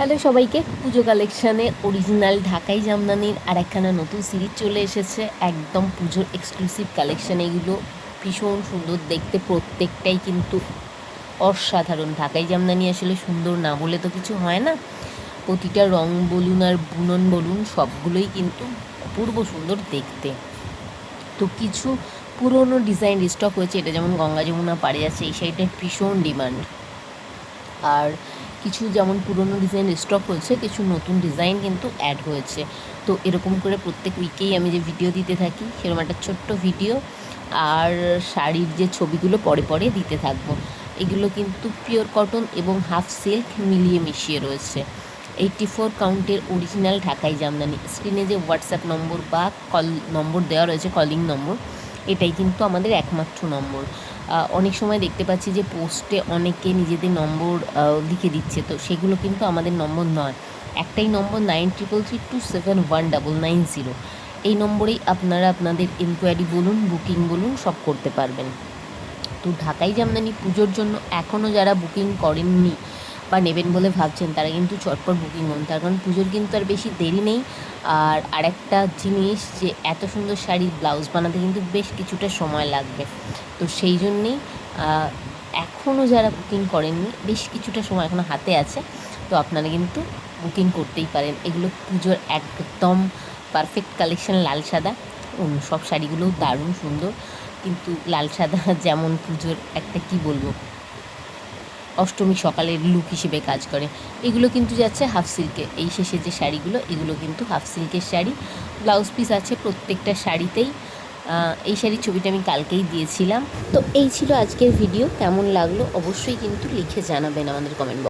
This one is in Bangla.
হ্যালো সবাইকে, পুজো কালেকশানে অরিজিনাল ঢাকাই জামদানির আর একখানা নতুন সিরিজ চলে এসেছে। একদম পুজোর এক্সক্লুসিভ কালেকশান। এগুলো ভীষণ সুন্দর দেখতে, প্রত্যেকটাই কিন্তু অসাধারণ। ঢাকাই জামদানি আসলে সুন্দর না বলে তো কিছু হয় না। প্রতিটা রং বলুন আর বুনন বলুন, সবগুলোই কিন্তু অপূর্ব সুন্দর দেখতে। তো কিছু পুরনো ডিজাইন রিস্টক হয়েছে। এটা যেমন গঙ্গা যমুনা পাড়ে আছে, এই সাইডের ভীষণ ডিমান্ড। আর কিছু যেমন পুরনো ডিজাইন স্টক হয়েছে, কিছু নতুন ডিজাইন কিন্তু অ্যাড হয়েছে। তো এরকম করে প্রত্যেক উইকেই আমি যে ভিডিও দিতে থাকি, সেরকম একটা ছোট্ট ভিডিও আর শাড়ির যে ছবিগুলো পরে পরে দিতে থাকবো। এগুলো কিন্তু পিওর কটন এবং হাফ সিল্ক মিলিয়ে মিশিয়ে রয়েছে। 84 কাউন্টের অরিজিনাল ঢাকাই জামদানি। স্ক্রিনে যে হোয়াটসঅ্যাপ নম্বর বা কল নম্বর দেওয়া রয়েছে, কলিং নম্বর, এটাই কিন্তু আমাদের একমাত্র নম্বর। অনেক সময় দেখতে পাচ্ছি যে পোস্টে অনেকে নিজেদের নম্বর লিখে দিচ্ছে, তো সেগুলো কিন্তু আমাদের নম্বর নয়। একটাই নম্বর 9333271990। এই নম্বরেই আপনারা আপনাদের ইনকোয়ারি বলুন, বুকিং বলুন, সব করতে পারবেন। তো ঢাকাই জামদানি পুজোর জন্য এখনও যারা বুকিং করেননি বা নেবেন বলে ভাবছেন, তারা কিন্তু চটপট বুকিং করুন, তার কারণ পুজোর কিন্তু আর বেশি দেরি নেই। আর আরেকটা জিনিস, যে এত সুন্দর শাড়ির ব্লাউজ বানাতে কিন্তু বেশ কিছুটা সময় লাগবে। তো সেই জন্যেই এখনও যারা বুকিং করেননি, বেশ কিছুটা সময় এখনও হাতে আছে, তো আপনারা কিন্তু বুকিং করতেই পারেন। এগুলো পুজোর একদম পারফেক্ট কালেকশন। লাল সাদা সব শাড়িগুলোও দারুণ সুন্দর, কিন্তু লাল সাদা যেমন পুজোর একটা কি বলবো, অষ্টমী সকালের লুক হিসেবে কাজ করে। এগুলো কিন্তু যাচ্ছে হাফ সিল্কে। এই শেষে যে শাড়িগুলো, এগুলো কিন্তু হাফ সিল্কের শাড়ি। ব্লাউজ পিস আছে প্রত্যেকটা শাড়িতেই। এই শাড়ির ছবিটা আমি কালকেই দিয়েছিলাম। তো এই ছিল আজকের ভিডিও। কেমন লাগলো অবশ্যই কিন্তু লিখে জানাবেন আমাদের কমেন্ট বক্সে।